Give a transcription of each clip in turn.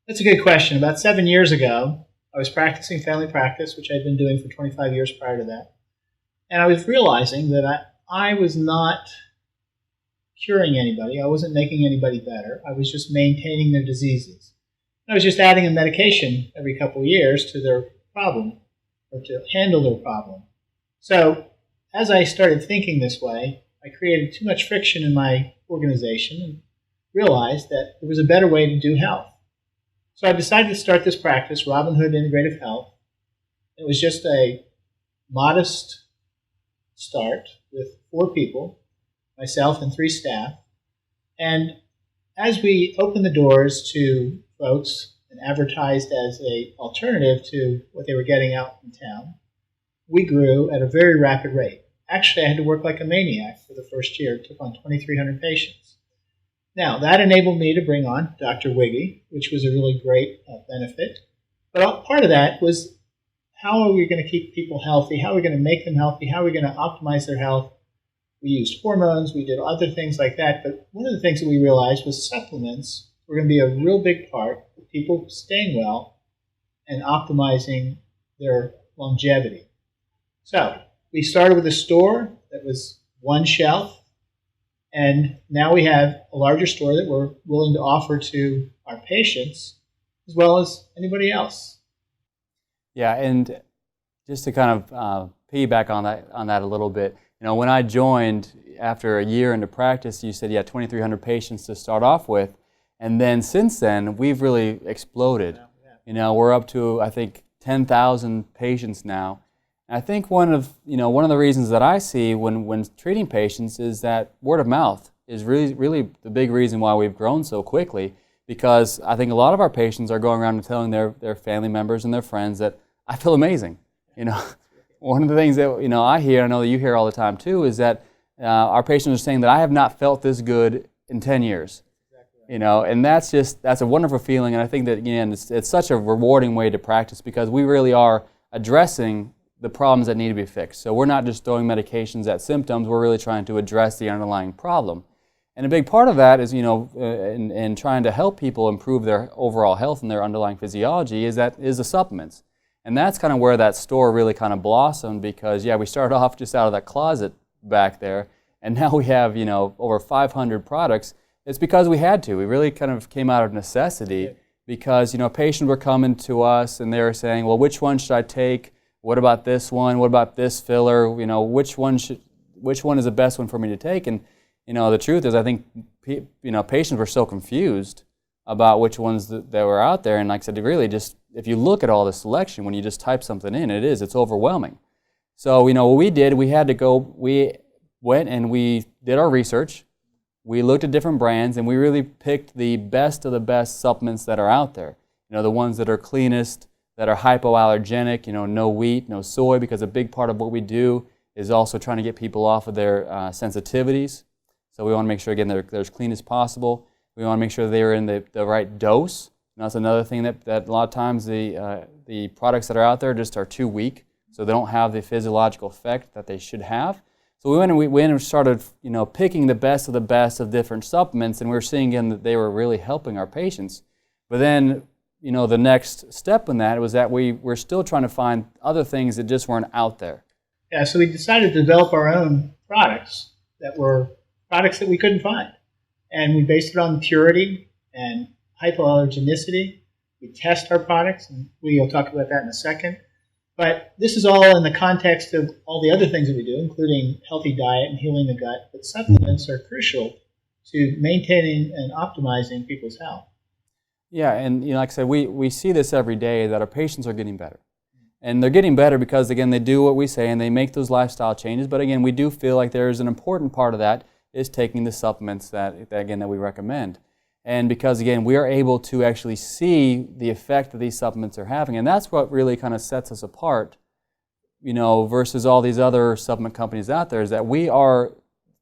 That's a good question. About 7 years ago, I was practicing family practice, which I'd been doing for 25 years prior to that. And I was realizing that I was not curing anybody. I wasn't making anybody better. I was just maintaining their diseases. I was just adding a medication every couple of years to their problem or to handle their problem. So as I started thinking this way, I created too much friction in my organization and realized that there was a better way to do health. So I decided to start this practice, Robin Hood Integrative Health. It was just a modest start with 4 people, myself and 3 staff. And as we opened the doors to folks and advertised as an alternative to what they were getting out in town, we grew at a very rapid rate. Actually, I had to work like a maniac for the first year. It took on 2,300 patients. Now, that enabled me to bring on Dr. Wiggy, which was a really great benefit. But part of that was, how are we going to keep people healthy? How are we going to make them healthy? How are we going to optimize their health? We used hormones. We did other things like that. But one of the things that we realized was supplements were going to be a real big part of people staying well and optimizing their longevity. So we started with a store that was 1 shelf. And now we have a larger store that we're willing to offer to our patients as well as anybody else. Yeah, and just to kind of piggyback on that a little bit, when I joined after a year into practice, you said you had 2,300 patients to start off with, and then since then we've really exploded. Yeah. We're up to, I think, 10,000 patients now. I think one of the reasons that I see when treating patients is that word of mouth is really the big reason why we've grown so quickly, because I think a lot of our patients are going around and telling their family members and their friends that I feel amazing. One of the things that I hear, I know that you hear all the time too, is that our patients are saying that I have not felt this good in 10 years. Exactly right. And that's a wonderful feeling, and I think that again it's such a rewarding way to practice, because we really are addressing the problems that need to be fixed. So we're not just throwing medications at symptoms, we're really trying to address the underlying problem. And a big part of that is, in trying to help people improve their overall health and their underlying physiology is the supplements. And that's kind of where that store really kind of blossomed, because we started off just out of that closet back there, and now we have, over 500 products. It's because we had to. We really kind of came out of necessity, because, patients were coming to us and they were saying, well, which one should I take? What about this one? What about this filler? Which one is the best one for me to take? And the truth is, I think patients were so confused about which ones that were out there. And like I said, really just, if you look at all the selection, when you just type something in, it's overwhelming. So what we did, we went and we did our research. We looked at different brands, and we really picked the best of the best supplements that are out there. The ones that are cleanest, that are hypoallergenic, no wheat, no soy, because a big part of what we do is also trying to get people off of their sensitivities. So we want to make sure, again, they're as clean as possible. We want to make sure they're in the right dose. And that's another thing that a lot of times the products that are out there just are too weak, so they don't have the physiological effect that they should have. So we went and started picking the best of different supplements, and we were seeing again that they were really helping our patients. But then the next step in that was that we're still trying to find other things that just weren't out there. Yeah, so we decided to develop our own products that were products that we couldn't find. And we based it on purity and hypoallergenicity. We test our products, and we'll talk about that in a second. But this is all in the context of all the other things that we do, including healthy diet and healing the gut. But supplements are crucial to maintaining and optimizing people's health. Yeah, and like I said, we see this every day, that our patients are getting better. And they're getting better because, again, they do what we say and they make those lifestyle changes. But again, we do feel like there's an important part of that is taking the supplements that we recommend. And because, again, we are able to actually see the effect that these supplements are having. And that's what really kind of sets us apart, versus all these other supplement companies out there, is that we are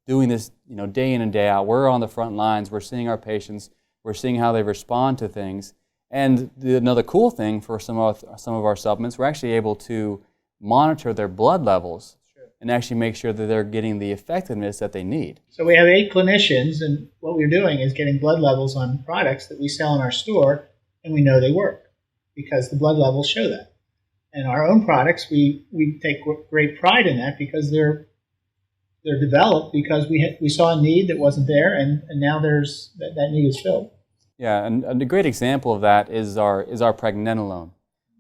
doing this, day in and day out. We're on the front lines. We're seeing our patients. We're seeing how they respond to things. And another cool thing for some of our supplements, we're actually able to monitor their blood levels and actually make sure that they're getting the effectiveness that they need. So we have 8 clinicians, and what we're doing is getting blood levels on products that we sell in our store and we know they work because the blood levels show that. And our own products, we take great pride in that because they're developed because we saw a need that wasn't there, and now there's that need is filled. Yeah, and a great example of that is our pregnenolone.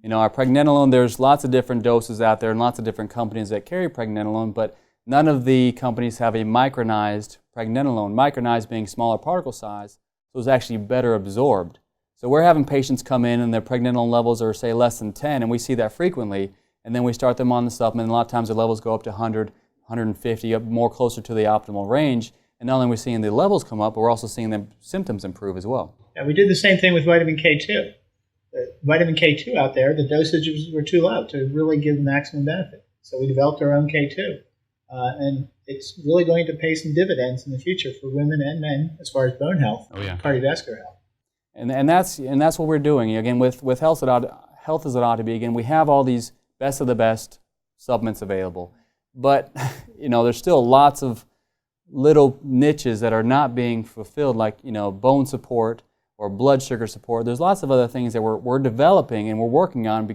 You know, our pregnenolone, there's lots of different doses out there and lots of different companies that carry pregnenolone, but none of the companies have a micronized pregnenolone, micronized being smaller particle size, so it's actually better absorbed. So we're having patients come in and their pregnenolone levels are, say, less than 10, and we see that frequently, and then we start them on the supplement, and a lot of times their levels go up to 100, 150, up more closer to the optimal range, and not only are we seeing the levels come up, but we're also seeing the symptoms improve as well. Yeah, we did the same thing with vitamin K2. Vitamin K2 out there, the dosages were too low to really give maximum benefit. So we developed our own K2. And it's really going to pay some dividends in the future for women and men as far as bone health, cardiovascular health. And that's what we're doing. Again, with health as it ought to be, again, we have all these best of the best supplements available. But, you know, there's still lots of little niches that are not being fulfilled, like, you know, bone support, or blood sugar support. There's lots of other things that we're developing and we're working on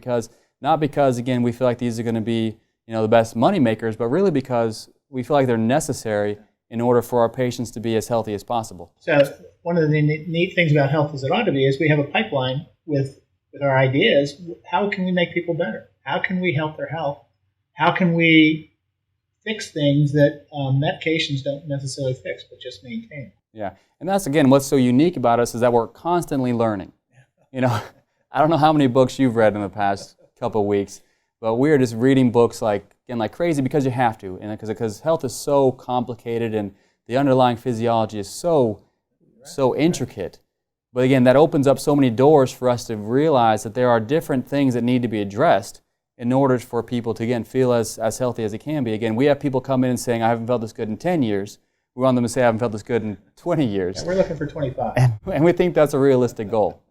not because, again, we feel like these are going to be, you know, the best money makers, but really because we feel like they're necessary in order for our patients to be as healthy as possible. So one of the neat things about Health as It Ought to Be is we have a pipeline with our ideas. How can we make people better? How can we help their health? How can we fix things that medications don't necessarily fix, but just maintain? Yeah, and that's, again, what's so unique about us is that we're constantly learning. You know, I don't know how many books you've read in the past couple of weeks, but we're just reading books like crazy because you have to, and because health is so complicated and the underlying physiology is so intricate. But again, that opens up so many doors for us to realize that there are different things that need to be addressed in order for people to, again, feel as healthy as they can be. Again, we have people come in and saying, I haven't felt this good in 10 years. We want them to say, I haven't felt this good in 20 years. Yeah, we're looking for 25. And we think that's a realistic goal.